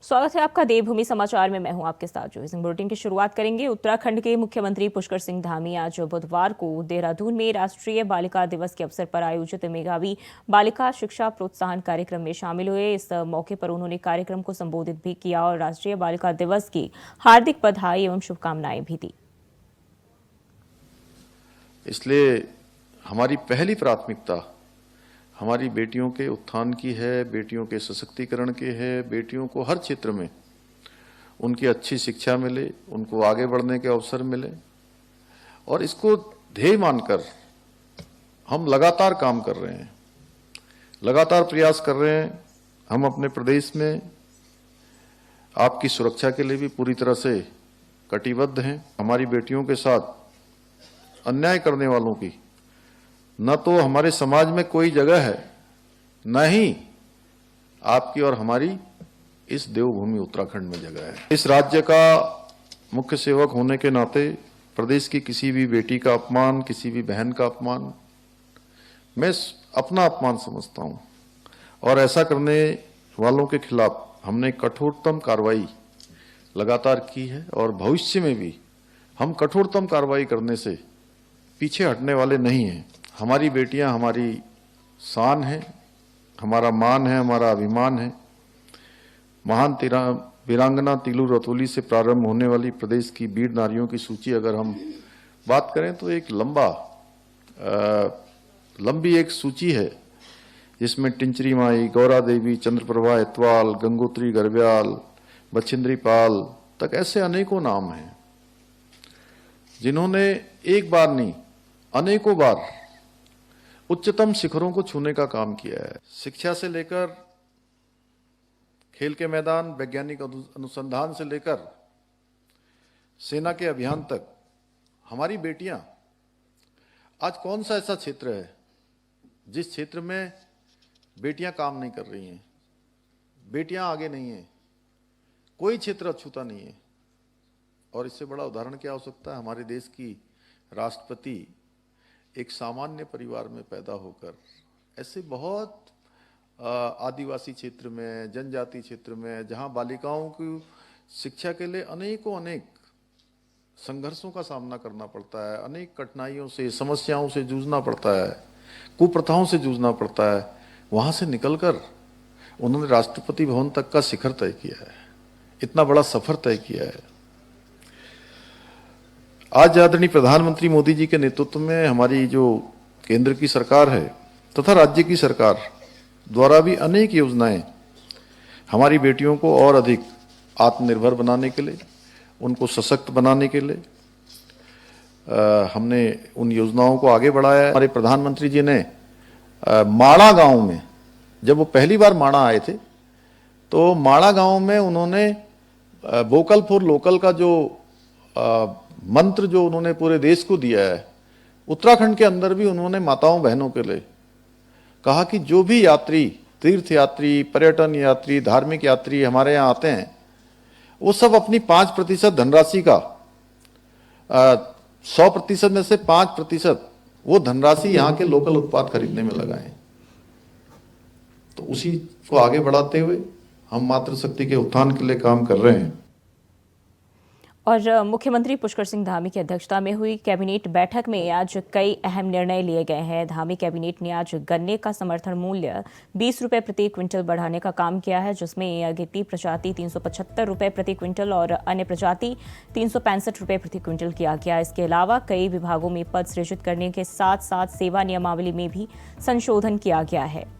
स्वागत है आपका देवभूमि समाचार में। मैं हूं आपके साथ जो इस बुलेटिन की शुरुआत करेंगे। उत्तराखंड के मुख्यमंत्री पुष्कर सिंह धामी आज बुधवार को देहरादून में राष्ट्रीय बालिका दिवस के अवसर पर आयोजित मेघावी बालिका शिक्षा प्रोत्साहन कार्यक्रम में शामिल हुए। इस मौके पर उन्होंने कार्यक्रम को संबोधित भी किया और राष्ट्रीय बालिका दिवस की हार्दिक बधाई एवं शुभकामनाएं भी दी। इसलिए हमारी पहली प्राथमिकता हमारी बेटियों के उत्थान की है, बेटियों के सशक्तिकरण की है। बेटियों को हर क्षेत्र में उनकी अच्छी शिक्षा मिले, उनको आगे बढ़ने के अवसर मिले, और इसको ध्येय मानकर हम लगातार काम कर रहे हैं, लगातार प्रयास कर रहे हैं। हम अपने प्रदेश में आपकी सुरक्षा के लिए भी पूरी तरह से कटिबद्ध हैं। हमारी बेटियों के साथ अन्याय करने वालों की न तो हमारे समाज में कोई जगह है, न ही आपकी और हमारी इस देवभूमि उत्तराखंड में जगह है। इस राज्य का मुख्य सेवक होने के नाते प्रदेश की किसी भी बेटी का अपमान, किसी भी बहन का अपमान मैं अपना अपमान समझता हूं, और ऐसा करने वालों के खिलाफ हमने कठोरतम कार्रवाई लगातार की है, और भविष्य में भी हम कठोरतम कार्रवाई करने से पीछे हटने वाले नहीं हैं। हमारी बेटियां हमारी शान है, हमारा मान है, हमारा अभिमान है। महान वीरांगना तिलू रतौली से प्रारंभ होने वाली प्रदेश की वीर नारियों की सूची अगर हम बात करें तो एक लंबी एक सूची है, जिसमें टिंचरी माई, गौरा देवी, चंद्रप्रभा एतवाल, गंगोत्री गर्ब्याल, बछिंद्री पाल तक ऐसे अनेकों नाम हैं जिन्होंने एक बार नहीं अनेकों बार उच्चतम शिखरों को छूने का काम किया है। शिक्षा से लेकर खेल के मैदान, वैज्ञानिक अनुसंधान से लेकर सेना के अभियान तक हमारी बेटियां, आज कौन सा ऐसा क्षेत्र है जिस क्षेत्र में बेटियां काम नहीं कर रही हैं, बेटियां आगे नहीं हैं? कोई क्षेत्र अछूता नहीं है। और इससे बड़ा उदाहरण क्या हो सकता है? हमारे देश की राष्ट्रपति एक सामान्य परिवार में पैदा होकर ऐसे बहुत आदिवासी क्षेत्र में, जनजाति क्षेत्र में, जहां बालिकाओं की शिक्षा के लिए अनेक संघर्षों का सामना करना पड़ता है, अनेक कठिनाइयों से, समस्याओं से जूझना पड़ता है, कुप्रथाओं से जूझना पड़ता है, वहां से निकलकर उन्होंने राष्ट्रपति भवन तक का शिखर तय किया है, इतना बड़ा सफर तय किया है। आज आदरणीय प्रधानमंत्री मोदी जी के नेतृत्व में हमारी जो केंद्र की सरकार है तथा राज्य की सरकार द्वारा भी अनेक योजनाएं हमारी बेटियों को और अधिक आत्मनिर्भर बनाने के लिए, उनको सशक्त बनाने के लिए हमने उन योजनाओं को आगे बढ़ाया है। हमारे प्रधानमंत्री जी ने माड़ा गांव में, जब वो पहली बार माड़ा आए थे, तो माड़ा गांव में उन्होंने वोकल फॉर लोकल का जो मंत्र जो उन्होंने पूरे देश को दिया है, उत्तराखंड के अंदर भी उन्होंने माताओं बहनों के लिए कहा कि जो भी यात्री, तीर्थ यात्री, पर्यटन यात्री, धार्मिक यात्री हमारे यहाँ आते हैं, वो सब अपनी 5% धनराशि का 100% में से 5% वो धनराशि यहाँ के लोकल उत्पाद खरीदने में लगाएं। तो उसी को आगे बढ़ाते हुए हम मातृशक्ति के उत्थान के लिए काम कर रहे हैं। और मुख्यमंत्री पुष्कर सिंह धामी की अध्यक्षता में हुई कैबिनेट बैठक में आज कई अहम निर्णय लिए गए हैं। धामी कैबिनेट ने आज गन्ने का समर्थन मूल्य 20 रुपये प्रति क्विंटल बढ़ाने का काम किया है, जिसमें अगेती प्रजाति 375 रुपये प्रति क्विंटल और अन्य प्रजाति 365 रुपये प्रति क्विंटल किया गया। इसके अलावा कई विभागों में पद सृजित करने के साथ साथ सेवा नियमावली में भी संशोधन किया गया है।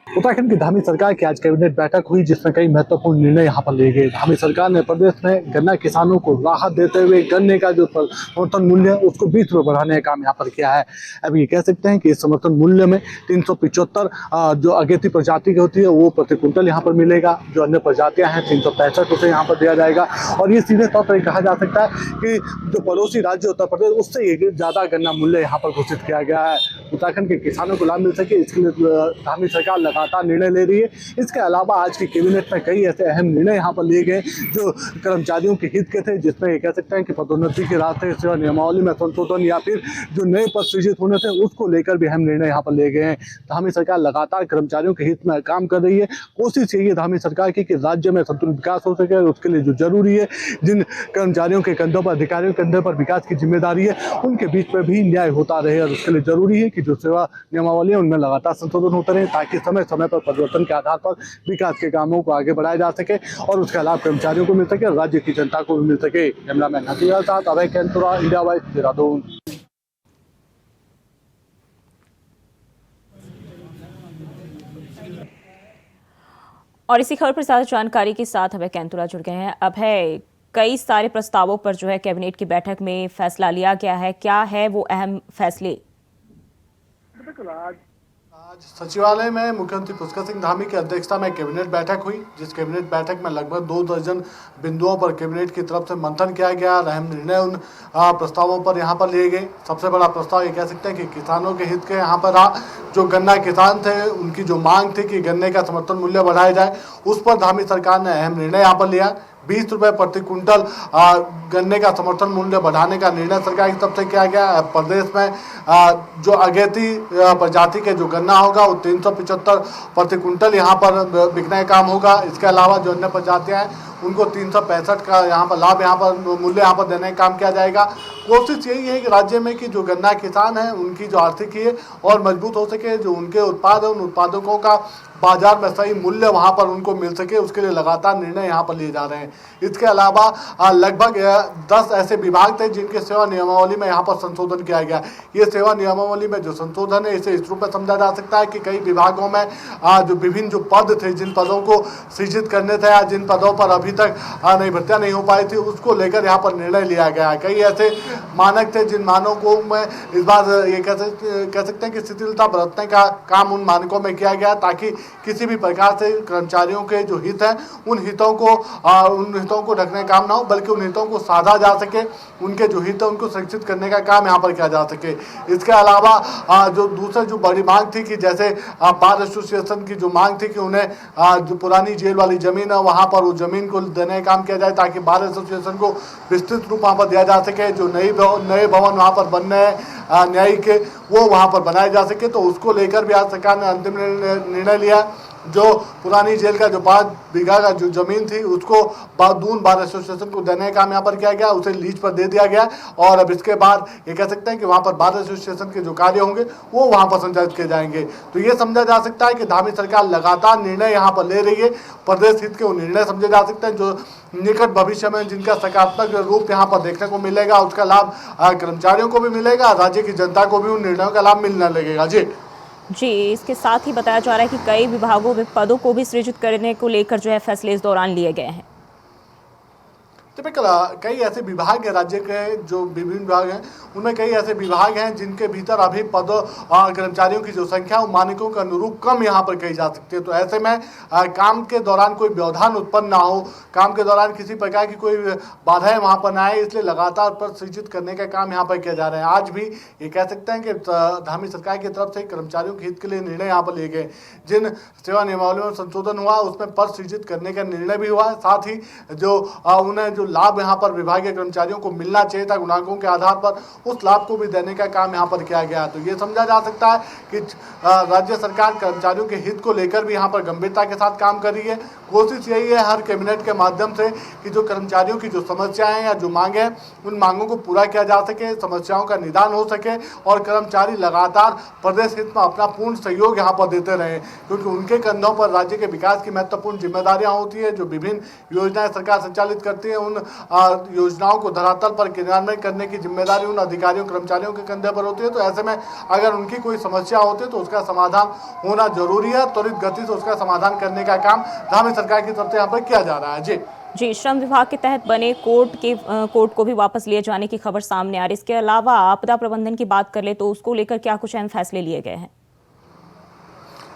उत्तराखंड की धामी सरकार की आज कैबिनेट बैठक हुई, जिसमें कई महत्वपूर्ण निर्णय यहाँ पर लिए गए। धामी सरकार ने प्रदेश में गन्ना किसानों को राहत देते हुए गन्ने का जो समर्थन मूल्य है उसको 20 रुपये बढ़ाने का काम यहाँ पर किया है। अब ये कह सकते हैं कि इस समर्थन मूल्य में 375 जो अगेती प्रजाति की होती है वो प्रति क्विंटल यहाँ पर मिलेगा। जो अन्य प्रजातियाँ हैं 365 रुपये यहाँ पर दिया जाएगा। और ये सीधे तौर पर कहा जा सकता है कि जो पड़ोसी राज्य उत्तर प्रदेश, उससे ज़्यादा गन्ना मूल्य यहाँ पर घोषित किया गया है। उत्तराखंड के किसानों को लाभ मिल सके, इसके लिए धामी सरकार लगातार निर्णय ले रही है। इसके अलावा आज की कैबिनेट में कई ऐसे अहम निर्णय यहाँ पर लिए गए जो कर्मचारियों के हित के थे, जिसमें कह सकते हैं कि पदोन्नति के रास्ते सेवा नियमावली में संशोधन या फिर जो नए पद सृजित होने थे उसको लेकर भी अहम निर्णय यहाँ पर लिए गए हैं। धामी सरकार लगातार कर्मचारियों के हित में काम कर रही है। कोशिश यही है धामी सरकार की कि राज्य में संतुलित विकास हो सके, उसके लिए जो जरूरी है, जिन कर्मचारियों के कंधों पर, अधिकारियों के कंधों पर विकास की जिम्मेदारी है, उनके बीच में भी न्याय होता रहे। और उसके लिए जरूरी है कि जो सेवा नियमावली है उनमें लगातार संशोधन होते रहे, ताकि समय समय पर परिवर्तन के आधार पर विकास के कामों को आगे बढ़ाया जा सके और उसका लाभ कर्मचारियों को मिल सके, राज्य की जनता को भी मिल सके। कैमरामैन हसीना के साथ अभय कैंतुरा, इंडिया वाइज, देहरादून। और इसी खबर पर ज्यादा जानकारी के साथ अभय कैंतुरा जुड़ गए हैं। अभय, कई सारे प्रस्तावों पर जो है कैबिनेट की बैठक में फैसला लिया गया है, क्या है वो अहम फैसले? आज सचिवालय में मुख्यमंत्री पुष्कर सिंह धामी की अध्यक्षता में कैबिनेट बैठक हुई, जिस कैबिनेट बैठक में लगभग 2 दर्जन बिंदुओं पर कैबिनेट की तरफ से मंथन किया गया। अहम निर्णय उन प्रस्तावों पर यहाँ पर लिए गए। सबसे बड़ा प्रस्ताव ये कह सकते हैं कि किसानों के हित के यहाँ पर रहा। जो गन्ना किसान थे, उनकी जो मांग थी कि गन्ने का समर्थन मूल्य बढ़ाया जाए, उस पर धामी सरकार ने अहम निर्णय यहाँ पर लिया। 20 रुपए प्रति क्विंटल गन्ने का समर्थन मूल्य बढ़ाने का निर्णय सरकार की तरफ से किया गया। प्रदेश में जो अगेती प्रजाति के जो गन्ना होगा वो 375 प्रति क्विंटल यहाँ पर बिकने का काम होगा। इसके अलावा जो अन्य प्रजातियाँ हैं उनको 365 का यहाँ पर लाभ, यहाँ पर मूल्य यहाँ पर देने का काम किया जाएगा। कोशिश यही है कि राज्य में कि जो गन्ना किसान हैं उनकी जो आर्थिकी है और मजबूत हो सके, जो उनके उत्पाद है उन उत्पादकों का बाजार में सही मूल्य वहाँ पर उनको मिल सके, उसके लिए लगातार निर्णय यहाँ पर लिए जा रहे हैं। इसके अलावा लगभग 10 ऐसे विभाग थे जिनके सेवा नियमावली में यहाँ पर संशोधन किया गया। ये सेवा नियमावली में जो संशोधन है इसे इस रूप में समझा जा सकता है कि कई विभागों में जो विभिन्न जो पद थे, जिन पदों को सृजित करने थे या जिन पदों पर अभी तक नई भर्तियाँ नहीं हो पाई थी, उसको लेकर यहाँ पर निर्णय लिया गया है। कई ऐसे मानक थे जिन मानकों में इस बार ये कह सकते हैं कि शिथिलता बरतने का काम उन मानकों में किया गया, ताकि किसी भी प्रकार से कर्मचारियों के जो हित हैं उन हितों को ढकने का काम ना हो, बल्कि उन हितों को साधा जा सके, उनके जो हित है उनको संरक्षित करने का काम यहाँ पर किया जा सके। इसके अलावा जो दूसरी जो बड़ी मांग थी कि जैसे बार एसोसिएशन की जो मांग थी कि उन्हें जो पुरानी जेल वाली जमीन है वहाँ पर उस जमीन को देने का काम किया जाए, ताकि बार एसोसिएशन को विस्तृत रूप वहाँ पर दिया जा सके। जो नए भवन वहाँ पर बनने हैं न्यायिक के, वो वहाँ पर बनाए जा सके, तो उसको लेकर भी आज सरकार ने अंतिम निर्णय लिया। जो पुरानी जेल का जो 5 बीघा का जो जमीन थी उसको दून बार एसोसिएशन को देने का काम यहाँ पर किया गया, उसे लीज पर दे दिया गया। और अब इसके बाद ये कह सकते हैं कि वहाँ पर बार एसोसिएशन के जो कार्य होंगे वो वहाँ पर संचालित किए जाएंगे। तो ये समझा जा सकता है कि धामी सरकार लगातार निर्णय यहाँ पर ले रही है। प्रदेश हित के वो निर्णय समझे जा सकते हैं जो निकट भविष्य में जिनका सकारात्मक रूप यहाँ पर देखने को मिलेगा, उसका लाभ कर्मचारियों को भी मिलेगा, राज्य की जनता को भी उन निर्णयों का लाभ मिलने लगेगा। जी, इसके साथ ही बताया जा रहा है कि कई विभागों में पदों को भी सृजित करने को लेकर जो है फैसले इस दौरान लिए गए हैं। टिपिकल कई ऐसे विभाग हैं, राज्य के जो विभिन्न विभाग हैं उनमें कई ऐसे विभाग हैं जिनके भीतर अभी पद कर्मचारियों की जो संख्या उन मानकों के अनुरूप कम यहाँ पर कही जा सकती है। तो ऐसे में काम के दौरान कोई व्यवधान उत्पन्न ना हो, काम के दौरान किसी प्रकार की कोई बाधाएं वहाँ पर ना आए, इसलिए लगातार पद सृजित करने का काम यहाँ पर किया जा रहा है। आज भी ये कह सकते हैं कि धामी सरकार की तरफ से कर्मचारियों के हित के लिए निर्णय यहाँ पर लिए गए। जिन सेवा नियमावली में संशोधन हुआ उसमें पद सृजित करने का निर्णय भी हुआ, साथ ही जो उन्हें जो लाभ यहाँ पर विभागीय कर्मचारियों को मिलना चाहिए था गुणांकों के आधार पर, उस लाभ को भी देने का काम यहाँ पर किया गया। तो ये समझा जा सकता है कि राज्य सरकार कर्मचारियों के हित को लेकर भी यहाँ पर गंभीरता के साथ काम कर रही है। कोशिश यही है हर कैबिनेट के माध्यम से कि जो कर्मचारियों की जो समस्याएं या जो मांगे हैं उन मांगों को पूरा किया जा सके, समस्याओं का निदान हो सके और कर्मचारी लगातार प्रदेश हित में अपना पूर्ण सहयोग यहाँ पर देते रहे, क्योंकि उनके कंधों पर राज्य के विकास की महत्वपूर्ण जिम्मेदारियाँ होती है। जो विभिन्न योजनाएं सरकार संचालित करती है उन योजनाओं को धरातल पर क्रियान्वयन करने की जिम्मेदारी उन अधिकारियों कर्मचारियों के कंधे पर होती है। तो ऐसे में अगर उनकी कोई समस्या होती है तो उसका समाधान होना जरूरी है। त्वरित गति से उसका समाधान करने का काम धामी सरकार की तरफ से यहाँ पर किया जा रहा है। जी, श्रम विभाग के तहत बने कोर्ट को भी वापस लिए जाने की खबर सामने आ रही है। इसके अलावा आपदा प्रबंधन की बात कर ले तो उसको लेकर क्या कुछ अहम फैसले लिए गए हैं?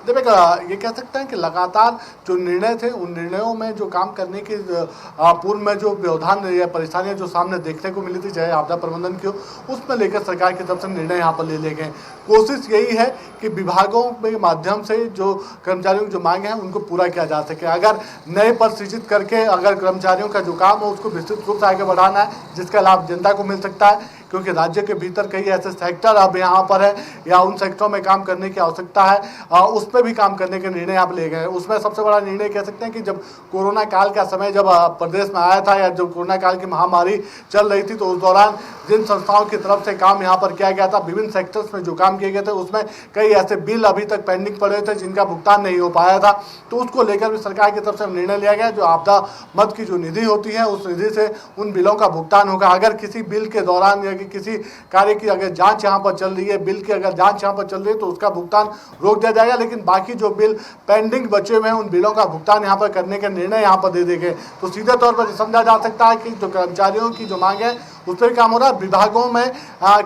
देखिए, ये कह सकते हैं कि लगातार जो निर्णय थे उन निर्णयों में जो काम करने की पूर्व में जो व्यवधान या परेशानियां जो सामने देखने को मिली थी, चाहे आपदा प्रबंधन की हो, उसमें लेकर सरकार की तरफ से निर्णय यहाँ पर ले गए। कोशिश यही है कि विभागों के माध्यम से जो कर्मचारियों की जो मांग है उनको पूरा किया जा सके। अगर नए पद सृजित करके अगर कर्मचारियों का जो काम है उसको विस्तृत रूप से आगे बढ़ाना है जिसका लाभ जनता को मिल सकता है, क्योंकि राज्य के भीतर कई ऐसे सेक्टर अब यहाँ पर है या उन सेक्टरों में काम करने की आवश्यकता है, उस पर भी काम करने के निर्णय आप ले गए। उसमें सबसे बड़ा निर्णय कह सकते हैं कि जब कोरोना काल का समय जब प्रदेश में आया था या जब कोरोना काल की महामारी चल रही थी तो उस दौरान जिन संस्थाओं की तरफ से काम यहाँ पर किया गया था, विभिन्न सेक्टर्स में जो काम किए गए थे उसमें कई ऐसे बिल अभी तक पेंडिंग पड़े थे जिनका भुगतान नहीं हो पाया था। तो उसको लेकर भी सरकार की तरफ से निर्णय लिया गया, जो आपदा मद की जो निधि होती है उस निधि से उन बिलों का भुगतान होगा। अगर किसी बिल के दौरान या कि किसी कार्य की अगर जांच यहाँ पर चल रही है, बिल की अगर जांच यहाँ पर चल रही है तो उसका भुगतान रोक दिया जाएगा, लेकिन बाकी जो बिल पेंडिंग बचे हुए हैं उन बिलों का भुगतान यहाँ पर करने के निर्णय यहाँ पर दे दिए गए। तो सीधे तौर पर समझा जा सकता है कि जो कर्मचारियों की जो मांग है उस पर काम हो रहा है। विभागों में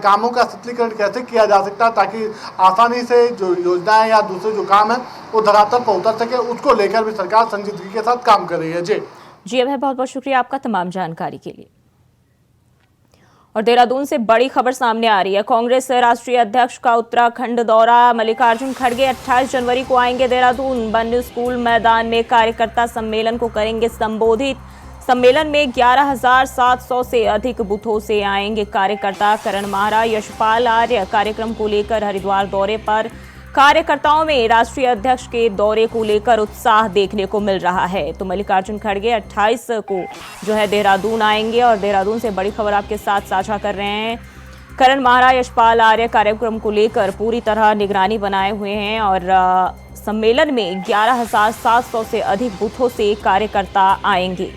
कामों का सटीकरण कैसे किया जा सकता है ताकि आसानी से जो योजनाएं या दूसरे जो काम है वो धरातल पर उतर सके, उसको लेकर भी सरकार संजीदगी के साथ काम कर रही है। जी अभय, बहुत बहुत शुक्रिया आपका तमाम जानकारी के लिए। और देहरादून से बड़ी खबर सामने आ रही है। कांग्रेस राष्ट्रीय अध्यक्ष का उत्तराखंड दौरा। मल्लिकार्जुन खड़गे 28 जनवरी को आएंगे देहरादून। बन्नी स्कूल मैदान में कार्यकर्ता सम्मेलन को करेंगे संबोधित। सम्मेलन में 11,700 से अधिक बूथों से आएंगे कार्यकर्ता। करण माहरा, यशपाल आर्य कार्यक्रम को लेकर हरिद्वार दौरे पर। कार्यकर्ताओं में राष्ट्रीय अध्यक्ष के दौरे को लेकर उत्साह देखने को मिल रहा है। तो मल्लिकार्जुन खड़गे 28 को जो है देहरादून आएंगे और देहरादून से बड़ी खबर आपके साथ साझा कर रहे हैं। करण माहरा, यशपाल आर्य कार्यक्रम को लेकर पूरी तरह निगरानी बनाए हुए हैं और सम्मेलन में 11,700 से अधिक बूथों से कार्यकर्ता आएंगे।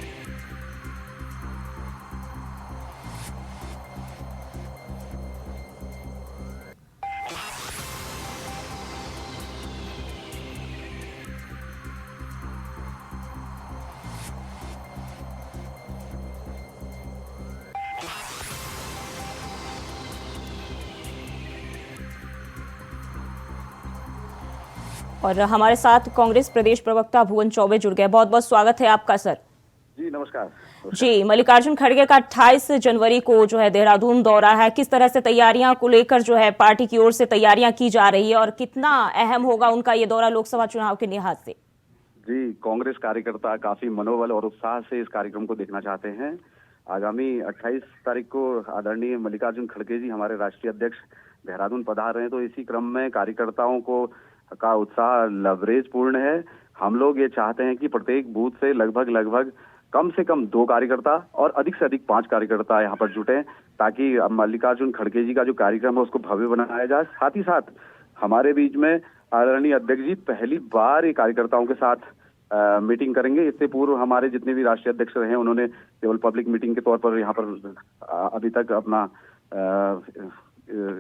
और हमारे साथ कांग्रेस प्रदेश प्रवक्ता भुवन चौबे जुड़ गए। बहुत बहुत स्वागत है आपका सर। जी नमस्कार। जी, मल्लिकार्जुन खड़गे का 28 जनवरी को जो है देहरादून दौरा है। किस तरह से तैयारियां को लेकर जो है पार्टी की ओर से तैयारियां की जा रही है और कितना अहम होगा उनका ये दौरा लोकसभा चुनाव के लिहाज से? जी, कांग्रेस कार्यकर्ता काफी मनोबल और उत्साह से इस कार्यक्रम को देखना चाहते हैं। आगामी 28 तारीख को आदरणीय मल्लिकार्जुन खड़गे जी हमारे राष्ट्रीय अध्यक्ष देहरादून पधार रहे हैं, तो इसी क्रम में कार्यकर्ताओं का उत्साह लवरेज पूर्ण है। हम लोग ये चाहते हैं कि प्रत्येक बूथ से लगभग कम से कम 2 कार्यकर्ता और अधिक से अधिक 5 कार्यकर्ता यहाँ पर जुटे, ताकि मल्लिकार्जुन खड़गे जी का जो कार्यक्रम है उसको भव्य बनाया जाए। साथ ही साथ हमारे बीच में आदरणीय अध्यक्ष जी पहली बार ये कार्यकर्ताओं के साथ मीटिंग करेंगे। इससे पूर्व हमारे जितने भी राष्ट्रीय अध्यक्ष रहे उन्होंने केवल पब्लिक मीटिंग के तौर पर यहाँ पर अभी तक अपना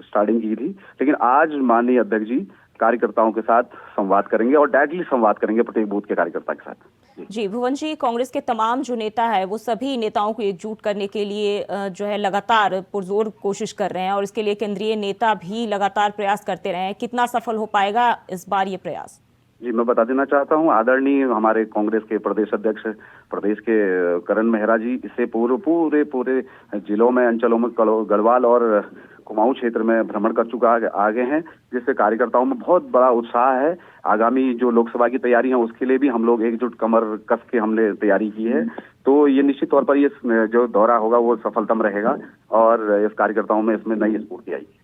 स्टार्टिंग की थी, लेकिन आज माननीय अध्यक्ष जी कार्यकर्ताओं के साथ संवाद करेंगे और डायरेक्टली संवाद करेंगे प्रत्येक बूथ के कार्यकर्ता के साथ। जी भुवन जी, कांग्रेस के तमाम जो नेता है वो सभी नेताओं को एकजुट करने के लिए जो है लगातार पुरजोर कोशिश कर रहे हैं और इसके लिए केंद्रीय नेता भी लगातार प्रयास करते रहे हैं। कितना सफल हो पाएगा इस बार ये प्रयास? जी मैं बता देना चाहता हूँ, आदरणीय हमारे कांग्रेस के प्रदेश अध्यक्ष प्रदेश के करण मेहरा जी इससे पूर्व पूरे जिलों में, अंचलों में, गढ़वाल और कुमाऊं क्षेत्र में भ्रमण कर चुका आगे हैं, जिससे कार्यकर्ताओं में बहुत बड़ा उत्साह है। आगामी जो लोकसभा की तैयारी है उसके लिए भी हम लोग एकजुट कमर कस के हमने तैयारी की है। तो ये निश्चित तौर पर ये जो दौरा होगा वो सफलतम रहेगा और इस कार्यकर्ताओं में इसमें नई स्फूर्ति आएगी।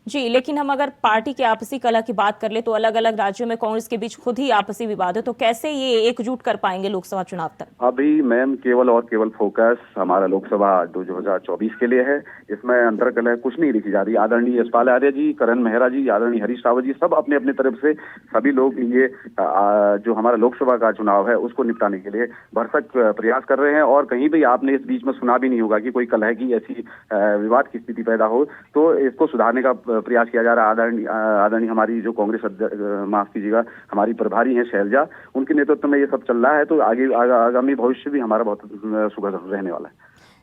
जी, लेकिन हम अगर पार्टी के आपसी कलह की बात कर ले तो अलग अलग राज्यों में कांग्रेस के बीच खुद ही आपसी विवाद है, तो कैसे ये एकजुट कर पाएंगे लोकसभा चुनाव तक? अभी मैम केवल फोकस हमारा लोकसभा 2024 के लिए है। इसमें अंतर कलह कुछ नहीं लिखी जा रही। आदरणीय यशपाल आर्य जी, करण मेहरा जी, आदरणीय हरीश रावत जी सब अपने अपने तरफ से सभी लोग ये जो हमारा लोकसभा का चुनाव है उसको निपटाने के लिए भरसक प्रयास कर रहे हैं। और कहीं भी आपने इस बीच में सुना भी नहीं होगा कि कोई कलह की ऐसी विवाद की स्थिति पैदा हो, तो इसको सुधारने का प्रयास किया जा रहा है। आदरणीय हमारी जो कांग्रेस माफ कीजिएगा हमारी प्रभारी हैं शैलजा, उनके नेतृत्व में ये सब चल रहा है। तो आगामी भविष्य भी हमारा बहुत सुखद रहने वाला है।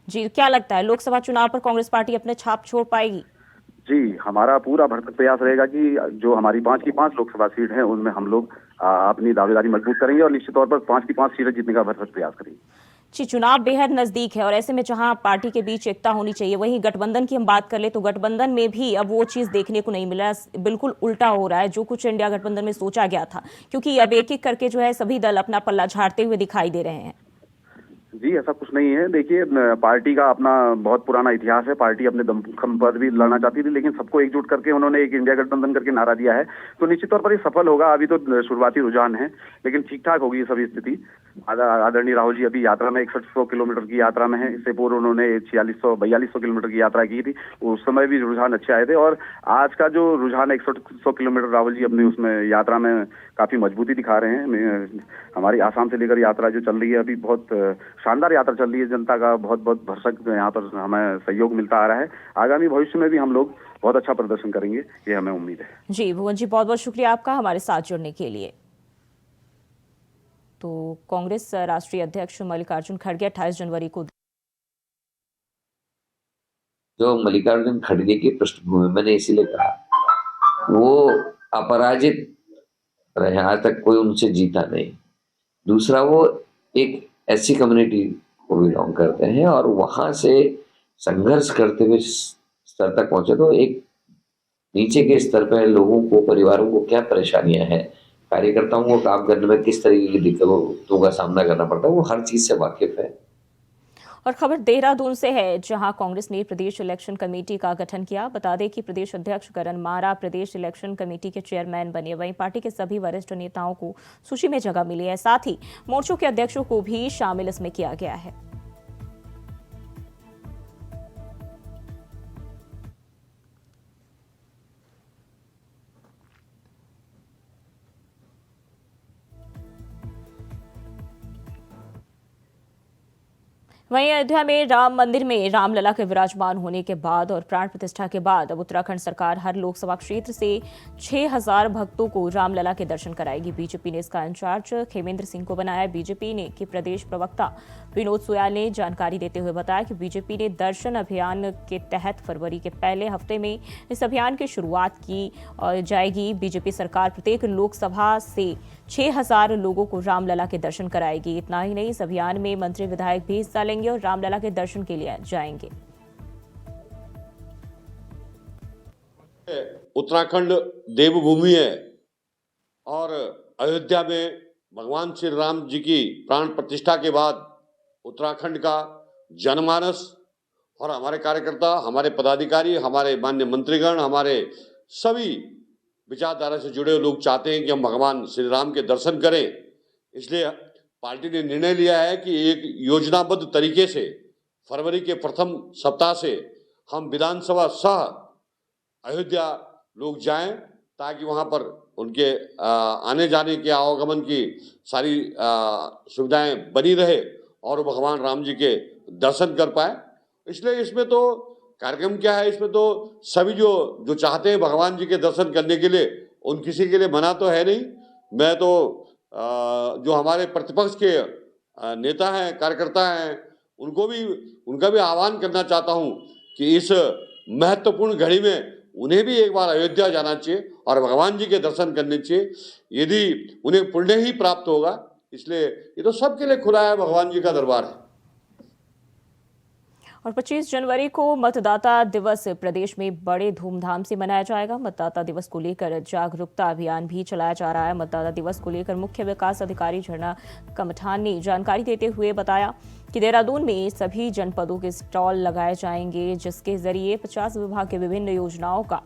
जी, क्या लगता है लोकसभा चुनाव पर कांग्रेस पार्टी अपने छाप छोड़ पाएगी? जी, हमारा पूरा भरसक प्रयास रहेगा कि जो हमारी 5 की 5 लोकसभा सीट है उनमें हम लोग अपनी दावेदारी मजबूत करेंगे और निश्चित तौर पर 5 की 5 सीटें जीतने का भरसक प्रयास करेंगे। जी, चुनाव बेहद नजदीक है और ऐसे में जहां पार्टी के बीच एकता होनी चाहिए, वहीं गठबंधन की हम बात कर ले तो गठबंधन में भी अब वो चीज देखने को नहीं मिला। बिल्कुल उल्टा हो रहा है जो कुछ इंडिया गठबंधन में सोचा गया था, क्योंकि अब एक एक करके जो है सभी दल अपना पल्ला झाड़ते हुए दिखाई दे रहे हैं। जी, ऐसा कुछ नहीं है। देखिए, पार्टी का अपना बहुत पुराना इतिहास है। पार्टी अपने दम पर भी लड़ना चाहती थी, लेकिन सबको एकजुट करके उन्होंने एक इंडिया गठबंधन करके नारा दिया है, तो निश्चित तौर पर ये सफल होगा। अभी तो शुरुआती रुझान है, लेकिन ठीक ठाक होगी ये सभी स्थिति। आदरणीय राहुल जी अभी यात्रा में 6100 किलोमीटर की यात्रा में है। इससे पूर्व उन्होंने 4600-4200 किलोमीटर की यात्रा की थी, उस समय भी रुझान अच्छे आए थे। और आज का जो रुझान है 6100 किलोमीटर, राहुल जी अपनी उसमें यात्रा में काफी मजबूती दिखा रहे हैं। हमारी आसाम से लेकर यात्रा जो चल रही है अभी बहुत शानदार यात्रा चल रही है। जनता का बहुत बहुत भरसक यहाँ पर हमें सहयोग मिलता आ रहा है। आगामी भविष्य में भी हम लोग बहुत अच्छा प्रदर्शन करेंगे, ये हमें उम्मीद है। जी भुवन जी, बहुत बहुत शुक्रिया आपका हमारे साथ जुड़ने के लिए। तो कांग्रेस राष्ट्रीय अध्यक्ष मल्लिकार्जुन खड़गे 28 जनवरी को जो मल्लिकार्जुन खड़गे की पृष्ठभूमि, मैंने इसीलिए कहा वो अपराजित रहे, आज तक कोई उनसे जीता नहीं। दूसरा, वो एक ऐसी कम्युनिटी को बिलोंग करते हैं और वहां से संघर्ष करते हुए स्तर तक पहुंचे। तो एक नीचे के स्तर पर लोगों को, परिवारों को क्या परेशानियां हैं, कार्यकर्ताओं को काम करने में किस तरीके की दिक्कतों का सामना करना पड़ता है, वो हर चीज से वाकिफ है। और खबर देहरादून से है, जहां कांग्रेस ने प्रदेश इलेक्शन कमेटी का गठन किया। बता दें कि प्रदेश अध्यक्ष करण मारा प्रदेश इलेक्शन कमेटी के चेयरमैन बने। वहीं पार्टी के सभी वरिष्ठ नेताओं को सूची में जगह मिली है, साथ ही मोर्चों के अध्यक्षों को भी शामिल इसमें किया गया है। वहीं अयोध्या में राम मंदिर में रामलला के विराजमान होने के बाद और प्राण प्रतिष्ठा के बाद अब उत्तराखंड सरकार हर लोकसभा क्षेत्र से 6000 भक्तों को रामलला के दर्शन कराएगी। बीजेपी ने इसका इंचार्ज खेमेंद्र सिंह को बनाया। बीजेपी ने के प्रदेश प्रवक्ता विनोद सुयाल ने जानकारी देते हुए बताया कि बीजेपी ने दर्शन अभियान के तहत फरवरी के पहले हफ्ते में इस अभियान की शुरुआत की जाएगी। बीजेपी सरकार प्रत्येक लोकसभा से 6000 लोगों को रामलला के दर्शन कराएगी। इतना ही नहीं, इस अभियान में मंत्री विधायक भी हिस्सा लेंगे और रामलला के दर्शन के लिए जाएंगे। उत्तराखंड देवभूमि है और अयोध्या में भगवान श्री राम जी की प्राण प्रतिष्ठा के बाद उत्तराखंड का जनमानस और हमारे कार्यकर्ता, हमारे पदाधिकारी, हमारे माननीय मंत्रीगण, हमारे सभी विचारधारा से जुड़े लोग चाहते हैं कि हम भगवान श्री राम के दर्शन करें। इसलिए पार्टी ने निर्णय लिया है कि एक योजनाबद्ध तरीके से फरवरी के प्रथम सप्ताह से हम विधानसभा सह अयोध्या लोग जाएं, ताकि वहां पर उनके आने जाने के आवागमन की सारी सुविधाएं बनी रहे और भगवान राम जी के दर्शन कर पाए। इसलिए इसमें तो कार्यक्रम क्या है, इसमें तो सभी जो चाहते हैं भगवान जी के दर्शन करने के लिए, उन किसी के लिए मना तो है नहीं। मैं तो जो हमारे प्रतिपक्ष के नेता हैं, कार्यकर्ता हैं, उनका भी आह्वान करना चाहता हूं कि इस महत्वपूर्ण घड़ी में उन्हें भी एक बार अयोध्या जाना चाहिए और भगवान जी के दर्शन करने चाहिए। यदि उन्हें पुण्य ही प्राप्त होगा, इसलिए ये तो सबके लिए खुला है, भगवान जी का दरबार है। और 25 जनवरी को मतदाता दिवस प्रदेश में बड़े धूमधाम से मनाया जाएगा। मतदाता दिवस को लेकर जागरूकता अभियान भी चलाया जा रहा है। मतदाता दिवस को लेकर मुख्य विकास अधिकारी झरना कमठान ने जानकारी देते हुए बताया कि देहरादून में सभी जनपदों के स्टॉल लगाए जाएंगे, जिसके जरिए 50 विभाग के विभिन्न योजनाओं का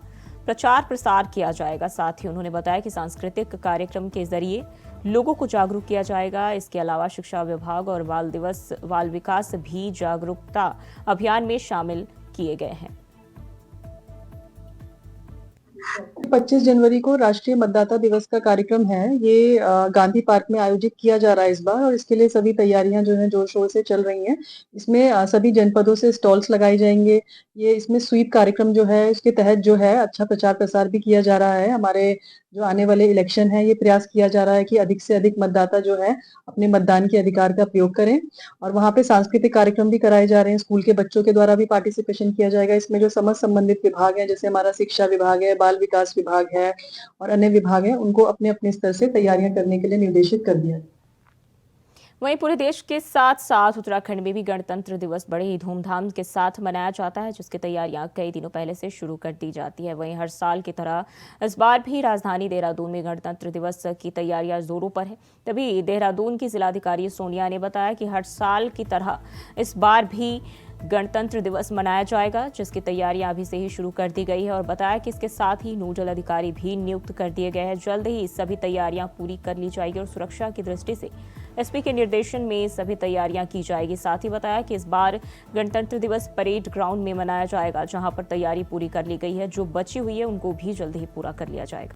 प्रचार प्रसार किया जाएगा। साथ ही उन्होंने बताया कि सांस्कृतिक कार्यक्रम के जरिए लोगों को जागरूक किया जाएगा। इसके अलावा शिक्षा विभाग और बाल विकास भी जागरूकता अभियान में शामिल किए गए हैं। 25 जनवरी को राष्ट्रीय मतदाता दिवस का कार्यक्रम है। ये गांधी पार्क में आयोजित किया जा रहा है इस बार, और इसके लिए सभी तैयारियां जो है जोर शोर से चल रही हैं। इसमें सभी जनपदों से स्टॉल्स लगाए जाएंगे। ये इसमें स्वीप कार्यक्रम जो है उसके तहत जो है अच्छा प्रचार प्रसार भी किया जा रहा है। हमारे जो आने वाले इलेक्शन है, ये प्रयास किया जा रहा है कि अधिक से अधिक मतदाता जो है अपने मतदान के अधिकार का प्रयोग करें। और वहाँ पे सांस्कृतिक कार्यक्रम भी कराए जा रहे हैं। स्कूल के बच्चों के द्वारा भी पार्टिसिपेशन किया जाएगा। इसमें जो समस्त संबंधित विभाग है, जैसे हमारा शिक्षा विभाग है, बाल विकास विभाग है और अन्य विभाग है, उनको अपने अपने स्तर से तैयारियां करने के लिए निर्देशित कर दिया। वहीं पूरे देश के साथ साथ उत्तराखंड में भी गणतंत्र दिवस बड़े ही धूमधाम के साथ मनाया जाता है, जिसकी तैयारियां कई दिनों पहले से शुरू कर दी जाती है। वहीं हर साल की तरह इस बार भी राजधानी देहरादून में गणतंत्र दिवस की तैयारियां जोरों पर है। तभी देहरादून की जिलाधिकारी सोनिया ने बताया कि हर साल की तरह इस बार भी गणतंत्र दिवस मनाया जाएगा, जिसकी तैयारियां अभी से ही शुरू कर दी गई है और बताया कि इसके साथ ही नोडल अधिकारी भी नियुक्त कर दिए गए हैं। जल्द ही सभी तैयारियां पूरी कर ली जाएगी और सुरक्षा की दृष्टि से एसपी के निर्देशन में सभी तैयारियां की जाएगी। साथ ही बताया कि इस बार गणतंत्र दिवस परेड ग्राउंड में मनाया जाएगा, जहां पर तैयारी पूरी कर ली गई है। जो बची हुई है उनको भी जल्द ही पूरा कर लिया जाएगा।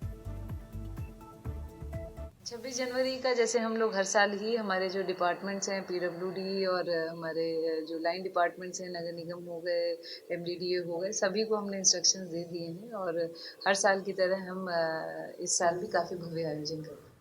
26 जनवरी का जैसे हम लोग हर साल ही हमारे जो डिपार्टमेंट्स हैं पीडब्ल्यूडी और हमारे जो लाइन डिपार्टमेंट्स हैं नगर निगम हो गए, एमडीडीए हो गए, सभी को हमने इंस्ट्रक्शंस दे दिए हैं और हर साल की तरह हम इस साल भी काफ़ी भव्य आयोजन करेंगे।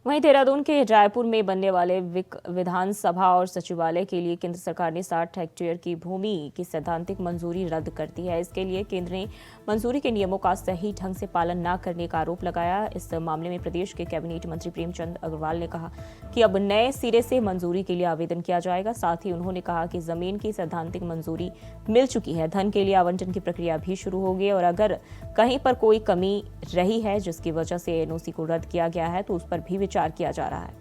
वहीं देहरादून के रायपुर में बनने वाले विधानसभा और सचिवालय के लिए केंद्र सरकार ने 60 हेक्टेयर की भूमि की सैद्धांतिक मंजूरी रद्द कर दी है। इसके लिए केंद्र ने मंजूरी के नियमों का सही ढंग से पालन न करने का आरोप लगाया। इस मामले में प्रदेश के कैबिनेट मंत्री प्रेमचंद अग्रवाल ने कहा कि अब नए सिरे से मंजूरी के लिए आवेदन किया जाएगा। साथ ही उन्होंने कहा कि जमीन की सैद्धांतिक मंजूरी मिल चुकी है, धन के लिए आवंटन की प्रक्रिया भी शुरू हो गई और अगर कहीं पर कोई कमी रही है जिसकी वजह से एनओसी को रद्द किया गया है तो उस पर भी विचार किया जा रहा है।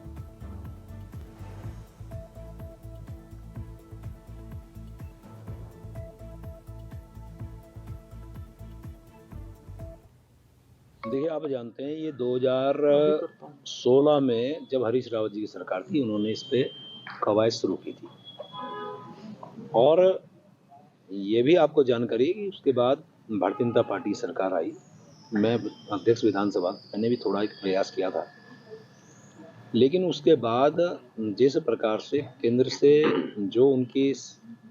देखिए, आप जानते हैं ये 2016 में जब हरीश रावत जी की सरकार थी, उन्होंने इस पे कवायद शुरू की थी और ये भी आपको जानकारी है कि उसके बाद भारतीय जनता पार्टी की सरकार आई, मैं अध्यक्ष विधानसभा, मैंने भी थोड़ा एक प्रयास किया था, लेकिन उसके बाद जिस प्रकार से केंद्र से जो उनकी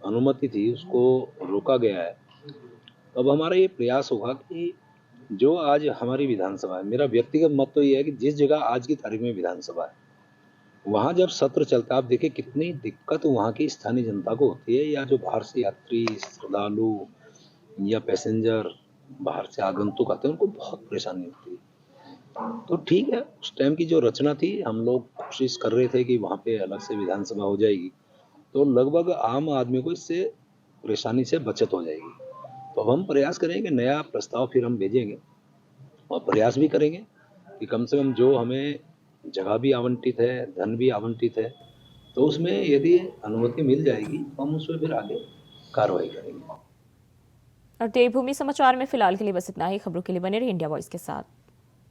अनुमति थी उसको रोका गया है, अब हमारा ये प्रयास होगा कि जो आज हमारी विधानसभा है, मेरा व्यक्तिगत मत तो ये है कि जिस जगह आज की तारीख में विधानसभा है वहाँ जब सत्र चलता है, आप देखिए कितनी दिक्कत वहाँ की स्थानीय जनता को होती है, या जो बाहर से यात्री, श्रद्धालु या पैसेंजर बाहर से आगंतुक आते हैं, उनको बहुत परेशानी होती है। तो ठीक है, उस टाइम की जो रचना थी, हम लोग कोशिश कर रहे थे कि वहाँ पे अलग से विधानसभा हो जाएगी, तो लगभग आम आदमी को इससे परेशानी से बचत हो जाएगी। तो अब हम प्रयास करेंगे, नया प्रस्ताव फिर हम भेजेंगे और प्रयास भी करेंगे कि कम से कम जो हमें जगह भी आवंटित है, धन भी आवंटित है, तो उसमें यदि अनुमति मिल जाएगी तो हम उसमें फिर आगे कार्रवाई करेंगे। और देवभूमि समाचार में फिलहाल के लिए बस इतना ही। खबरों के लिए बने रहिए इंडिया वॉइस के साथ।